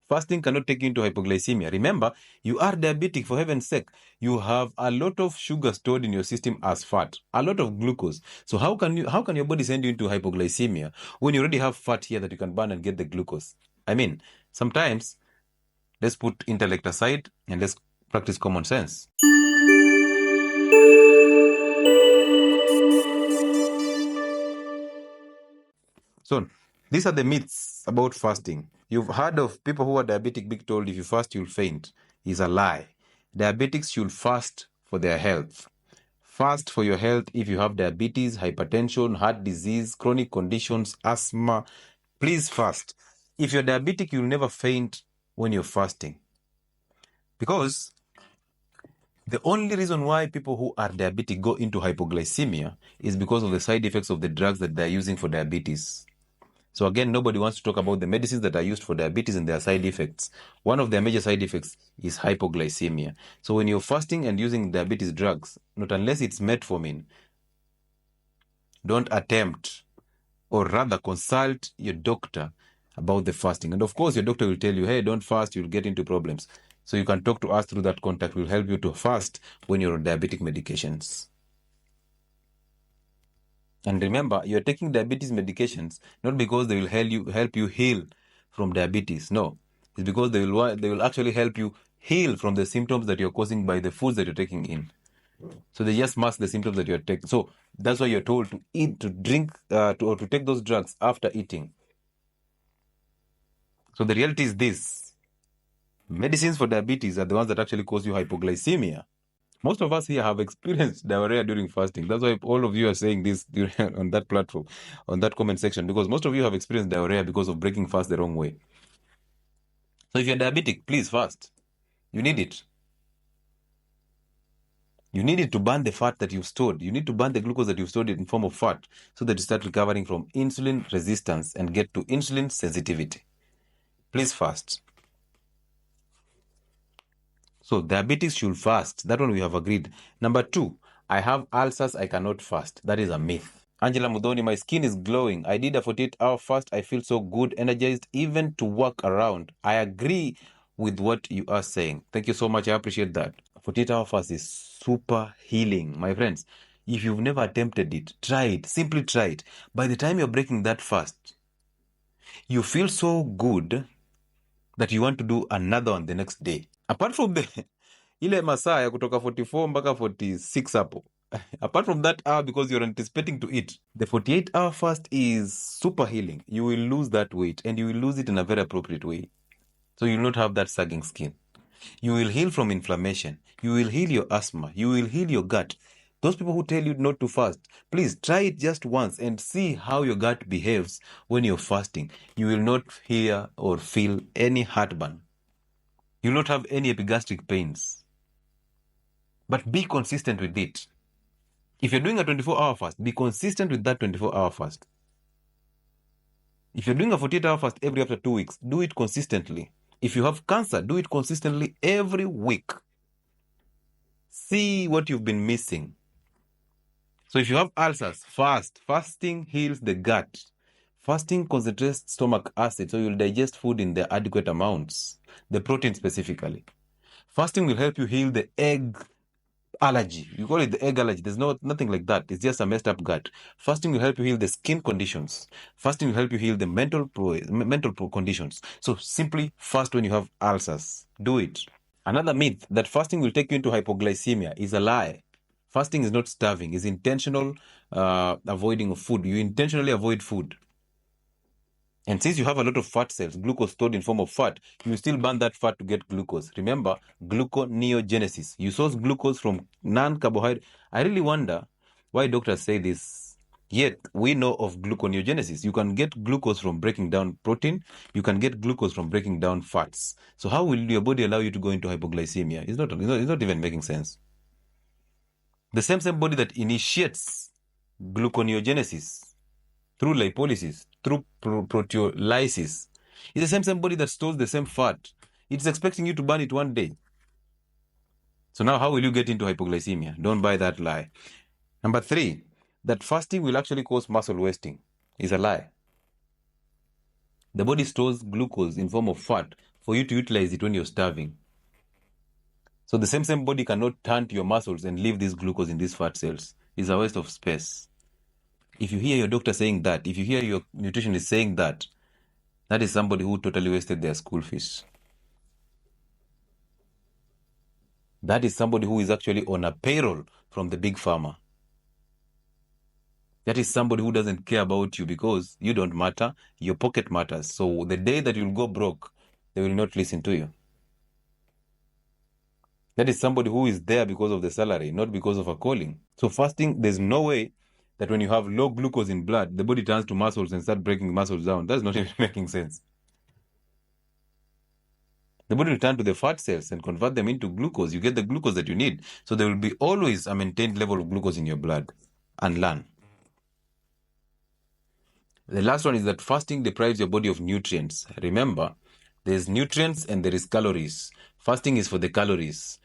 Fasting cannot take you into hypoglycemia. Remember, you are diabetic, for heaven's sake. You have a lot of sugar stored in your system as fat, a lot of glucose. So how can your body send you into hypoglycemia when you already have fat here that you can burn and get the glucose? I mean, sometimes let's put intellect aside and let's practice common sense. So, these are the myths about fasting. You've heard of people who are diabetic being told if you fast, you'll faint. It's a lie. Diabetics should fast for their health. Fast for your health if you have diabetes, hypertension, heart disease, chronic conditions, asthma. Please fast. If you're diabetic, you'll never faint when you're fasting. Because the only reason why people who are diabetic go into hypoglycemia is because of the side effects of the drugs that they're using for diabetes. So again, nobody wants to talk about the medicines that are used for diabetes and their side effects. One of their major side effects is hypoglycemia. So when you're fasting and using diabetes drugs, not unless it's metformin, don't attempt, or rather consult your doctor about the fasting. And of course, your doctor will tell you, hey, don't fast, you'll get into problems. So you can talk to us through that contact. We'll help you to fast when you're on diabetic medications. And remember, you're taking diabetes medications not because they will help you heal from diabetes. No, it's because they will actually help you heal from the symptoms that you're causing by the foods that you're taking in. So they just mask the symptoms that you're taking. So that's why you're told to eat, to drink, or to take those drugs after eating. So the reality is this: medicines for diabetes are the ones that actually cause you hypoglycemia. Most of us here have experienced diarrhea during fasting. That's why all of you are saying this on that platform, on that comment section, because most of you have experienced diarrhea because of breaking fast the wrong way. So if you're diabetic, please fast. You need it. You need it to burn the fat that you've stored. You need to burn the glucose that you've stored in form of fat so that you start recovering from insulin resistance and get to insulin sensitivity. Please fast. So diabetes should fast. That one we have agreed. Number 2, I have ulcers, I cannot fast. That is a myth. Angela Mudoni, my skin is glowing. I did a 48-hour fast. I feel so good, energized, even to walk around. I agree with what you are saying. Thank you so much. I appreciate that. 48-hour fast is super healing. My friends, if you've never attempted it, try it. Simply try it. By the time you're breaking that fast, you feel so good that you want to do another one the next day. Apart from the ile masaa ya kutoka 44 mpaka 46 hapo. Apart from that hour, because you're anticipating to eat, the 48-hour fast is super healing. You will lose that weight and you will lose it in a very appropriate way. So you will not have that sagging skin. You will heal from inflammation. You will heal your asthma. You will heal your gut. Those people who tell you not to fast, please try it just once and see how your gut behaves when you're fasting. You will not hear or feel any heartburn. You will not have any epigastric pains. But be consistent with it. If you're doing a 24-hour fast, be consistent with that 24-hour fast. If you're doing a 48-hour fast every after 2 weeks, do it consistently. If you have cancer, do it consistently every week. See what you've been missing. So if you have ulcers, fast. Fasting heals the gut. Fasting concentrates stomach acid, so you'll digest food in the adequate amounts, the protein specifically. Fasting will help you heal the egg allergy. You call it the egg allergy. There's nothing like that. It's just a messed up gut. Fasting will help you heal the skin conditions. Fasting will help you heal the mental conditions. So simply fast when you have ulcers. Do it. Another myth that fasting will take you into hypoglycemia is a lie. Fasting is not starving. It's intentional avoiding of food. You intentionally avoid food. And since you have a lot of fat cells, glucose stored in form of fat, you still burn that fat to get glucose. Remember, gluconeogenesis. You source glucose from non-carbohydrate. I really wonder why doctors say this. Yet, we know of gluconeogenesis. You can get glucose from breaking down protein. You can get glucose from breaking down fats. So how will your body allow you to go into hypoglycemia? It's not even making sense. The same body that initiates gluconeogenesis through lipolysis, through proteolysis, is the same body that stores the same fat. It's expecting you to burn it one day. So now how will you get into hypoglycemia? Don't buy that lie. Number 3, that fasting will actually cause muscle wasting is a lie. The body stores glucose in form of fat for you to utilize it when you're starving. So the same body cannot turn to your muscles and leave this glucose in these fat cells. It's a waste of space. If you hear your doctor saying that, if you hear your nutritionist saying that, that is somebody who totally wasted their school fees. That is somebody who is actually on a payroll from the big pharma. That is somebody who doesn't care about you because you don't matter, your pocket matters. So the day that you'll go broke, they will not listen to you. That is somebody who is there because of the salary, not because of a calling. So fasting, there's no way that when you have low glucose in blood, the body turns to muscles and start breaking muscles down. That's not even making sense. The body will turn to the fat cells and convert them into glucose. You get the glucose that you need. So there will be always a maintained level of glucose in your blood. And learn. The last one is that fasting deprives your body of nutrients. Remember, there's nutrients and there is calories. Fasting is for the calories.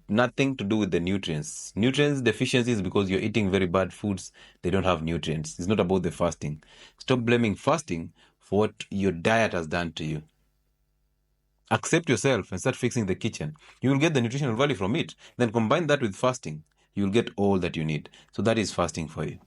Nothing to do with the nutrients. Nutrients deficiency is because you're eating very bad foods. They don't have nutrients. It's not about the fasting. Stop blaming fasting for what your diet has done to you. Accept yourself and start fixing the kitchen. You will get the nutritional value from it. Then combine that with fasting. You will get all that you need. So that is fasting for you.